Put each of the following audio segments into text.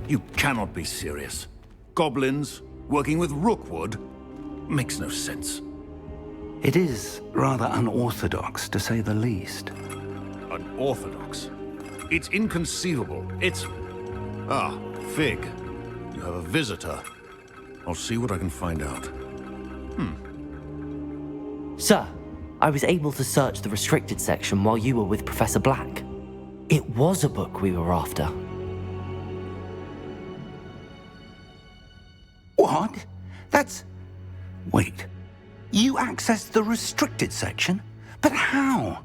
You cannot be serious. Goblins working with Rookwood makes no sense. It is rather unorthodox, to say the least. Unorthodox? It's inconceivable. It's... Ah, Fig. You have a visitor. I'll see what I can find out. Sir, I was able to search the restricted section while you were with Professor Black. It was a book we were after. What? That's... Wait. You accessed the restricted section? But how?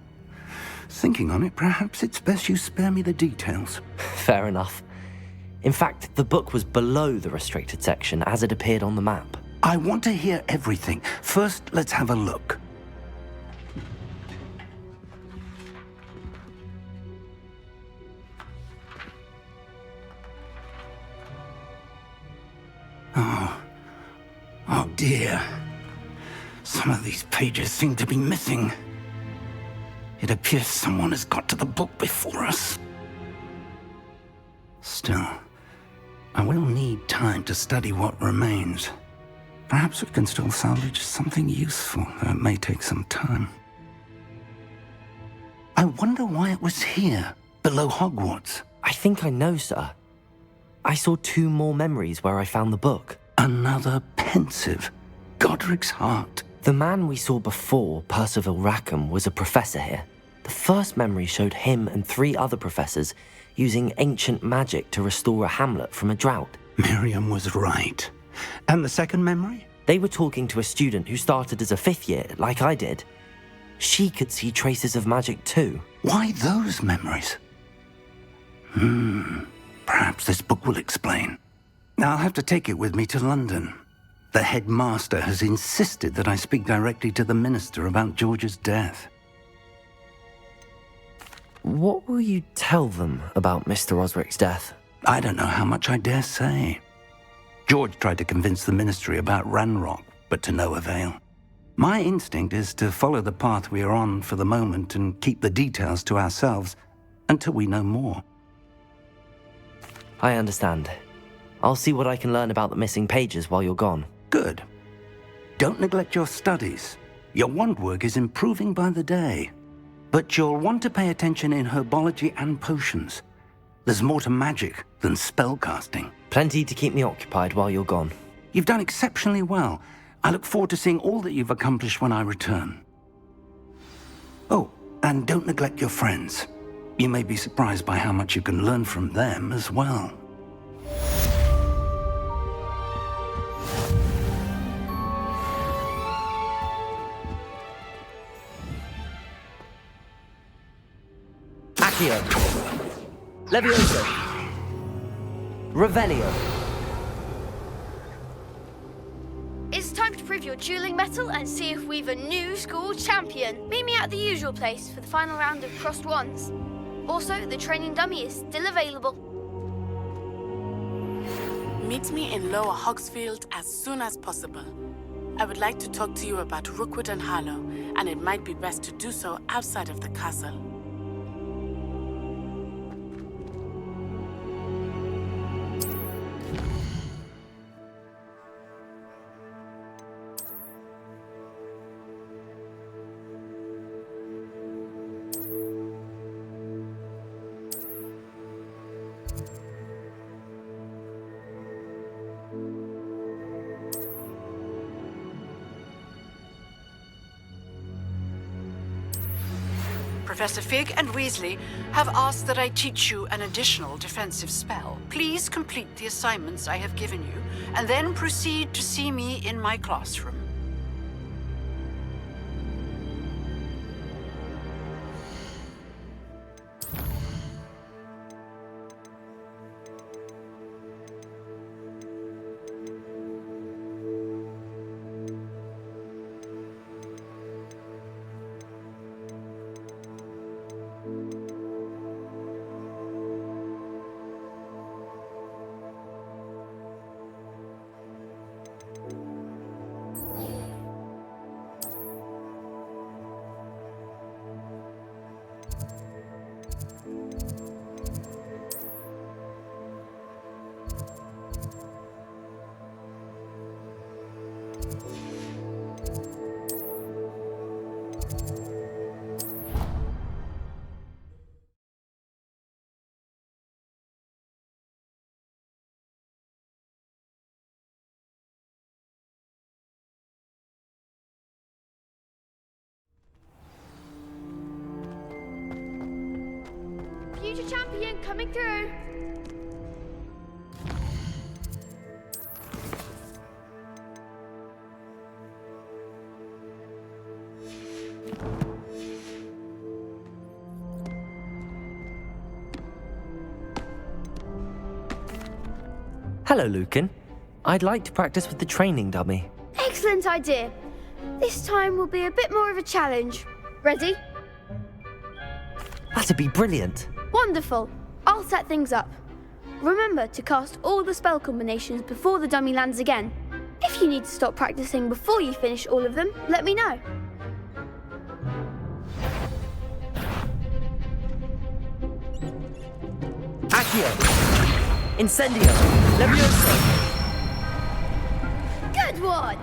Thinking on it, perhaps it's best you spare me the details. Fair enough. In fact, the book was below the restricted section as it appeared on the map. I want to hear everything. First, let's have a look. Oh dear. Some of these pages seem to be missing. It appears someone has got to the book before us. Still, I will need time to study what remains. Perhaps we can still salvage something useful, though it may take some time. I wonder why it was here, below Hogwarts. I think I know, sir. I saw 2 more memories where I found the book. Another pensive. Godric's heart. The man we saw before, Percival Rackham, was a professor here. The first memory showed him and 3 other professors using ancient magic to restore a hamlet from a drought. Miriam was right. And the second memory? They were talking to a student who started as a 5th year, like I did. She could see traces of magic too. Why those memories? Perhaps this book will explain. I'll have to take it with me to London. The headmaster has insisted that I speak directly to the minister about George's death. What will you tell them about Mr. Osric's death? I don't know how much I dare say. George tried to convince the ministry about Ranrock, but to no avail. My instinct is to follow the path we are on for the moment and keep the details to ourselves until we know more. I understand. I'll see what I can learn about the missing pages while you're gone. Good. Don't neglect your studies. Your wand work is improving by the day. But you'll want to pay attention in herbology and potions. There's more to magic than spellcasting. Plenty to keep me occupied while you're gone. You've done exceptionally well. I look forward to seeing all that you've accomplished when I return. Oh, and don't neglect your friends. You may be surprised by how much you can learn from them as well. Accio. Levioso. Revelio. It's time to prove your dueling mettle and see if we've a new school champion. Meet me at the usual place for the final round of crossed wands. Also, the training dummy is still available. Meet me in Lower Hogsfield as soon as possible. I would like to talk to you about Rookwood and Harlow, and it might be best to do so outside of the castle. Professor Fig and Weasley have asked that I teach you an additional defensive spell. Please complete the assignments I have given you, and then proceed to see me in my classroom. Coming through. Hello, Lucan. I'd like to practice with the training dummy. Excellent idea. This time will be a bit more of a challenge. Ready? That'd be brilliant. Wonderful. I'll set things up. Remember to cast all the spell combinations before the dummy lands again. If you need to stop practicing before you finish all of them, let me know. Accio. Incendio. Levioso. Good one!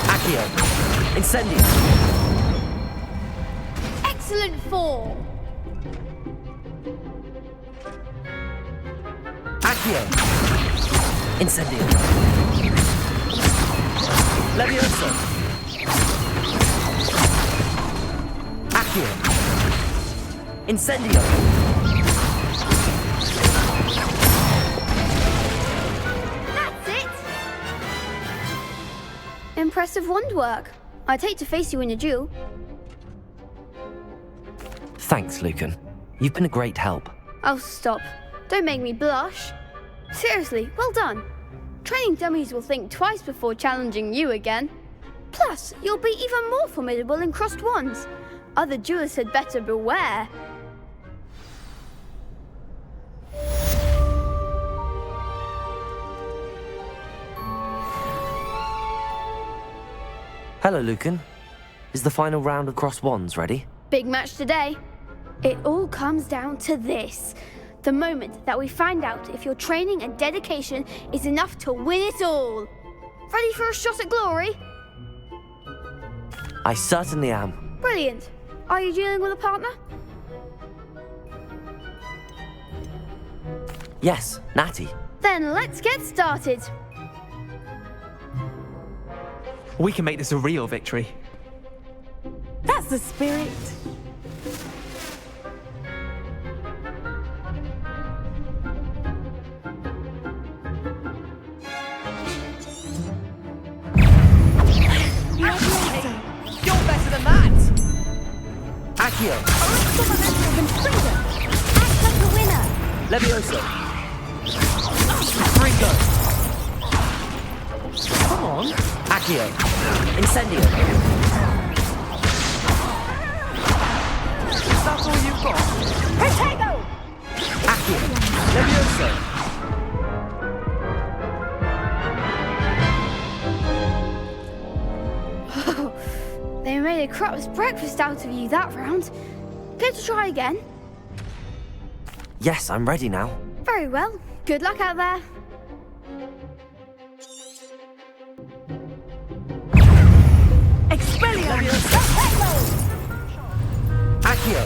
Accio. Incendio. Excellent form! Accio. Incendio. Levioso. Accio. Incendio. That's it! Impressive wand work. I'd hate to face you in a duel. Thanks, Lucan. You've been a great help. Oh, stop. Don't make me blush. Seriously, well done. Training dummies will think twice before challenging you again. Plus, you'll be even more formidable in crossed wands. Other duelists had better beware. Hello, Lucan. Is the final round of crossed wands ready? Big match today. It all comes down to this. The moment that we find out if your training and dedication is enough to win it all. Ready for a shot at glory? I certainly am. Brilliant. Are you dealing with a partner? Yes, Natty. Then let's get started. We can make this a real victory. That's the spirit. You're better than that! Accio. Act like a winner. Levioso. Ringo. Come on. Accio. Incendio. Is that all you've got? Protego! Accio. Levioso. They made a crap's breakfast out of you that round. Care to try again? Yes, I'm ready now. Very well. Good luck out there. Levioso. Accio.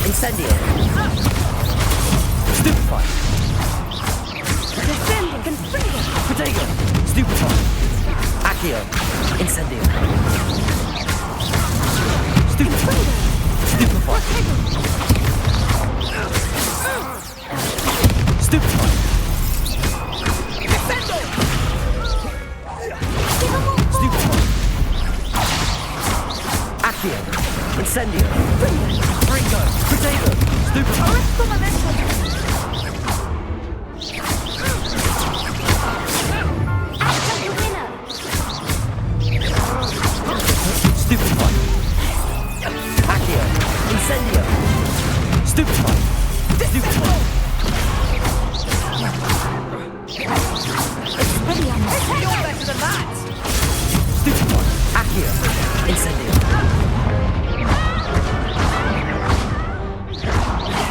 Incendio. Stupefy. Defending and freedom. Protego. Stupefy. Accio. Incendio. Stupefy. Stupefy. Stupefy. Defendo! Stupefy. Accio. Incendio. Ringo. Protego. Stupefy. Stupefy. Accio. Incendio. Stupefy. Stupefy. You're better than that! Stupefy. Accio. Incendio.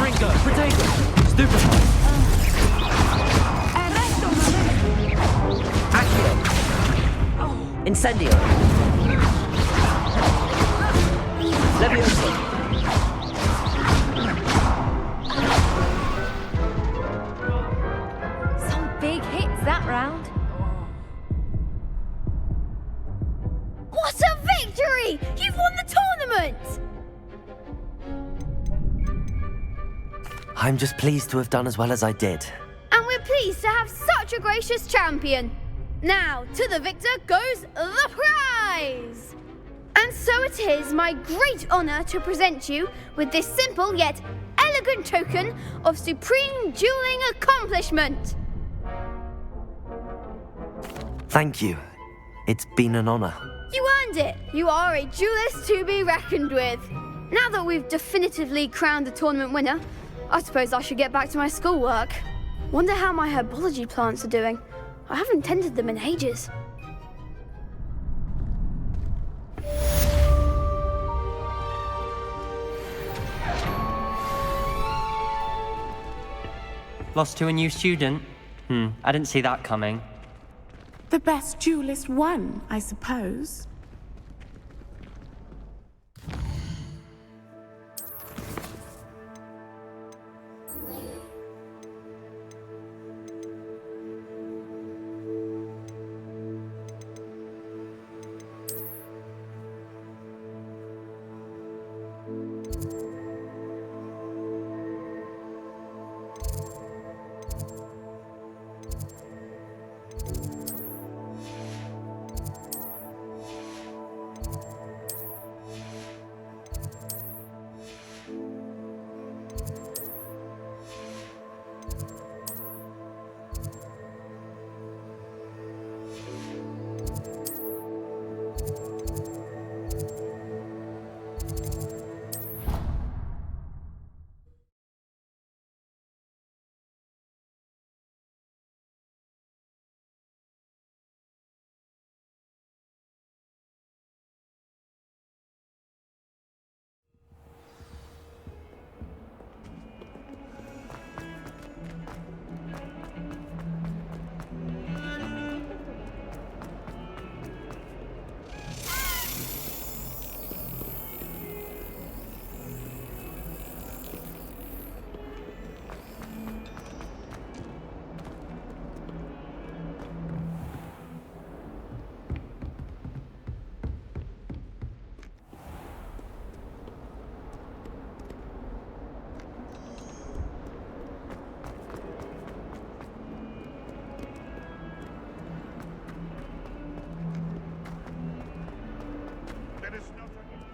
Ringo. Protego. Stupefy. Accio. Incendio. Levioso. Some big round? What a victory! You've won the tournament! I'm just pleased to have done as well as I did. And we're pleased to have such a gracious champion. Now, to the victor goes the prize! And so it is my great honor to present you with this simple yet elegant token of supreme dueling accomplishment. Thank you. It's been an honor. You earned it. You are a duelist to be reckoned with. Now that we've definitively crowned the tournament winner, I suppose I should get back to my schoolwork. Wonder how my herbology plants are doing. I haven't tended them in ages. Lost to a new student? I didn't see that coming. The best duelist won, I suppose.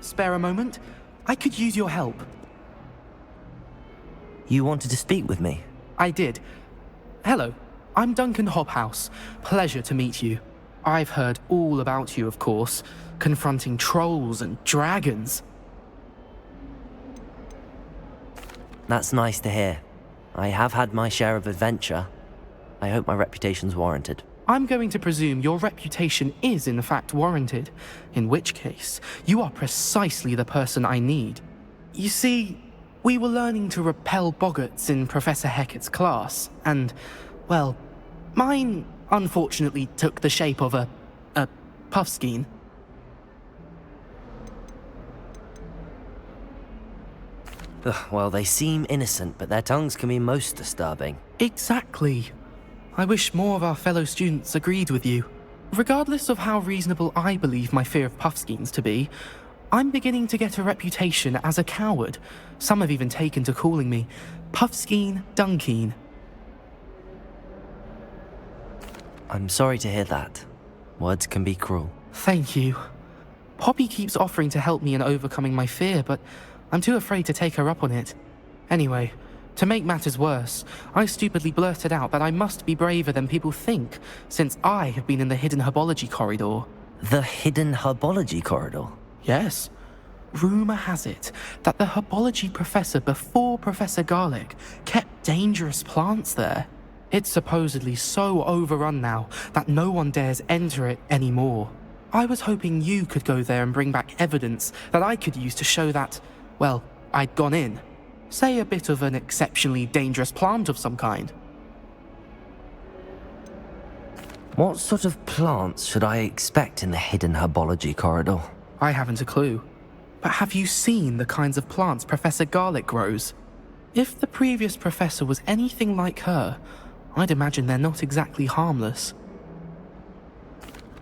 Spare a moment? I could use your help. You wanted to speak with me? I did. Hello, I'm Duncan Hobhouse. Pleasure to meet you. I've heard all about you, of course, confronting trolls and dragons. That's nice to hear. I have had my share of adventure. I hope my reputation's warranted. I'm going to presume your reputation is in fact warranted, in which case, you are precisely the person I need. You see, we were learning to repel boggarts in Professor Hecat's class, and, well, mine unfortunately took the shape of a puffskein. Well, they seem innocent, but their tongues can be most disturbing. Exactly. I wish more of our fellow students agreed with you. Regardless of how reasonable I believe my fear of puffskeins to be, I'm beginning to get a reputation as a coward. Some have even taken to calling me Puffskeen Dunkeen. I'm sorry to hear that. Words can be cruel. Thank you. Poppy keeps offering to help me in overcoming my fear, but I'm too afraid to take her up on it. Anyway, to make matters worse, I stupidly blurted out that I must be braver than people think, since I have been in the hidden herbology corridor. The hidden herbology corridor? Yes. Rumour has it that the herbology professor before Professor Garlic kept dangerous plants there. It's supposedly so overrun now that no one dares enter it anymore. I was hoping you could go there and bring back evidence that I could use to show that, well, I'd gone in. Say a bit of an exceptionally dangerous plant of some kind. What sort of plants should I expect in the hidden herbology corridor? I haven't a clue. But have you seen the kinds of plants Professor Garlic grows? If the previous professor was anything like her, I'd imagine they're not exactly harmless.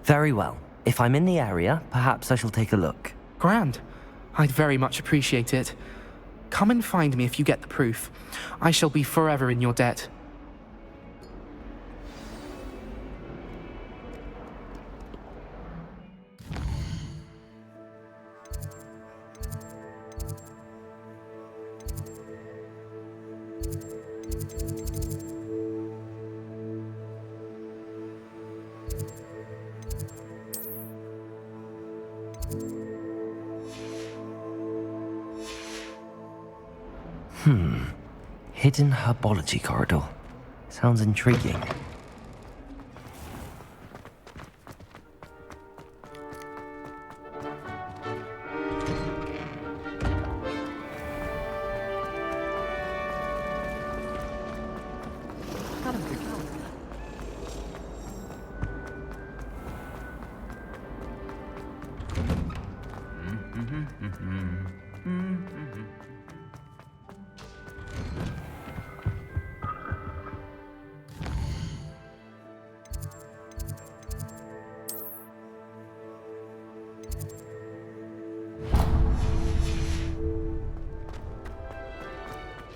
Very well. If I'm in the area, perhaps I shall take a look. Grand. I'd very much appreciate it. Come and find me if you get the proof. I shall be forever in your debt. Hidden herbology corridor. Sounds intriguing.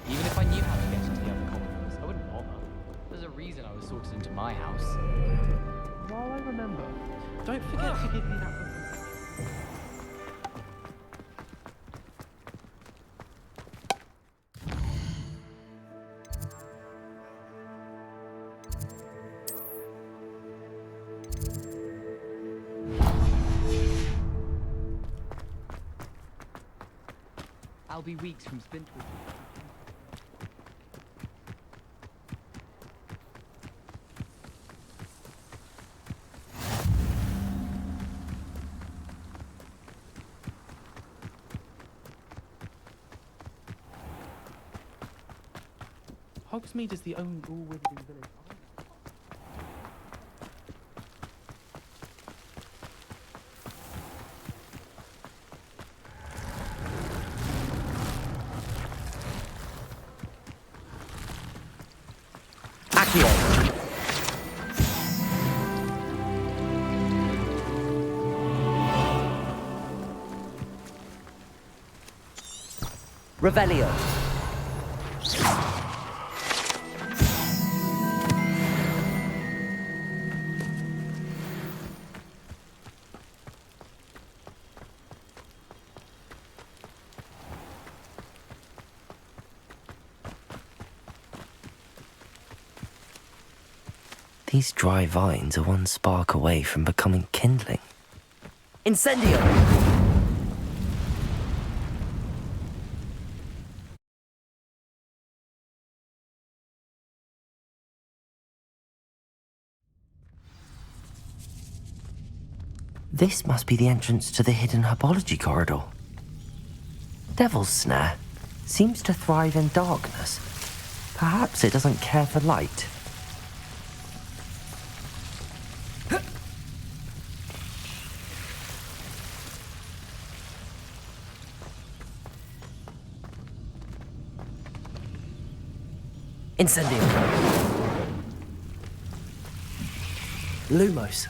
Even if I knew how to get into the other corridors, I wouldn't bother. There's a reason I was sorted into my house. While I remember, don't forget to give me that book. I'll be weeks from Spintwood. Hogsmeade is the only all-wizarding village. Revelio. These dry vines are one spark away from becoming kindling. Incendio! This must be the entrance to the hidden herbology corridor. Devil's Snare seems to thrive in darkness. Perhaps it doesn't care for light. Incendio. Lumos.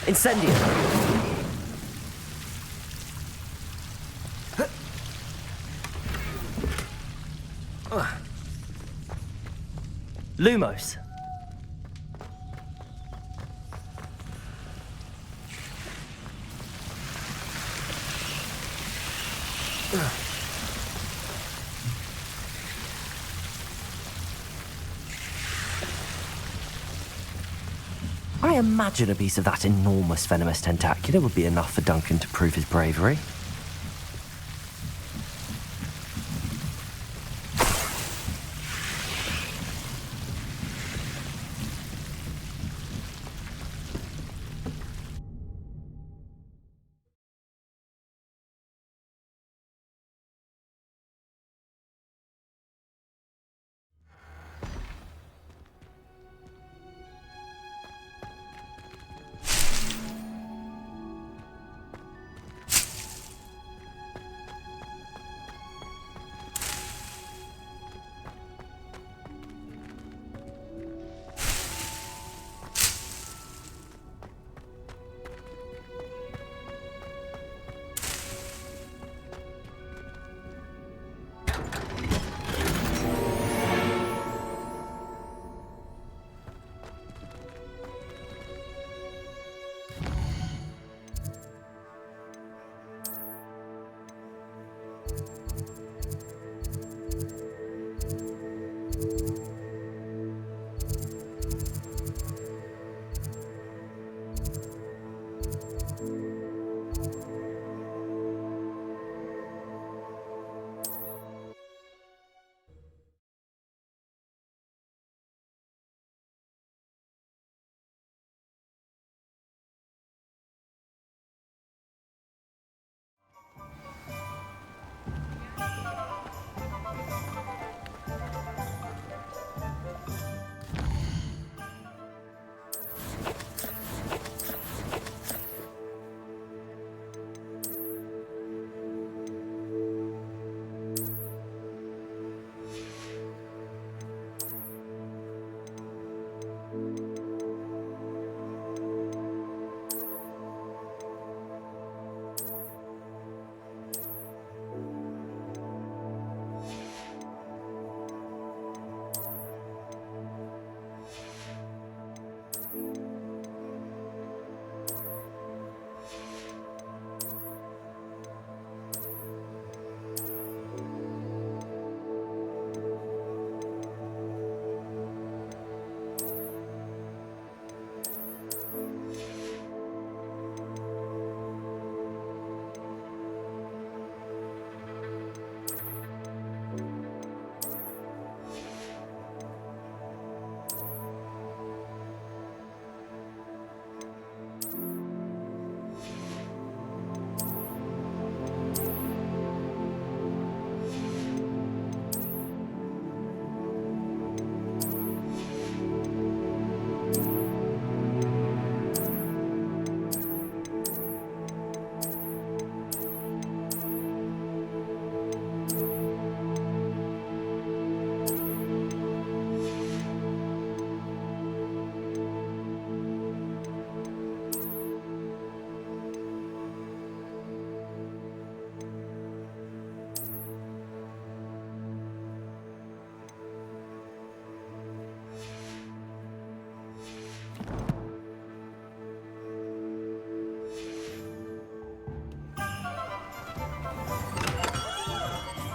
Incendio. Lumos. I imagine a piece of that enormous venomous tentacular would be enough for Duncan to prove his bravery.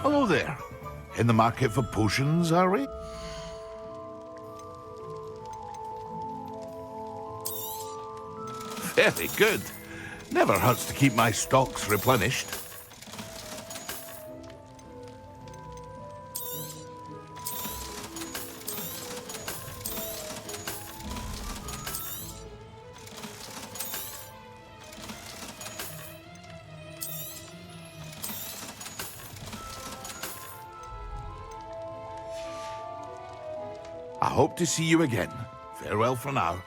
Hello there. In the market for potions, are we? Very good. Never hurts to keep my stocks replenished. I hope to see you again. Farewell for now.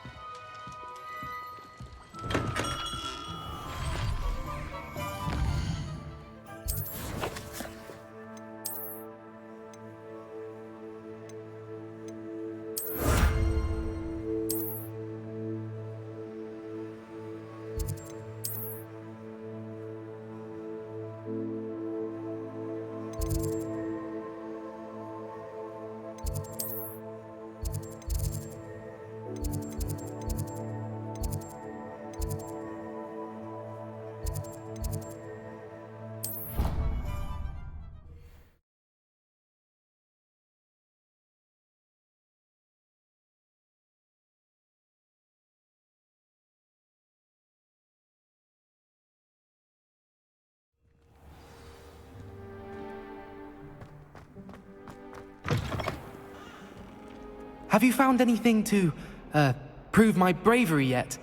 Have you found anything to, prove my bravery yet?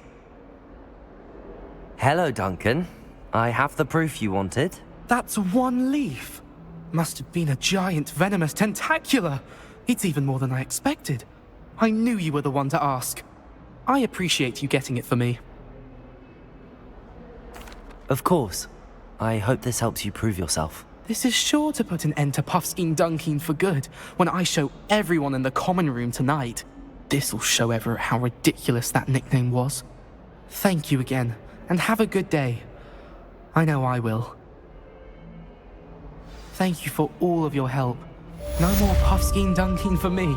Hello, Duncan. I have the proof you wanted. That's one leaf. Must have been a giant venomous tentacula. It's even more than I expected. I knew you were the one to ask. I appreciate you getting it for me. Of course. I hope this helps you prove yourself. This is sure to put an end to Puffskein Dunkin for good when I show everyone in the common room tonight. This'll show Everett how ridiculous that nickname was. Thank you again, and have a good day. I know I will. Thank you for all of your help. No more Puffskein Dunkin for me.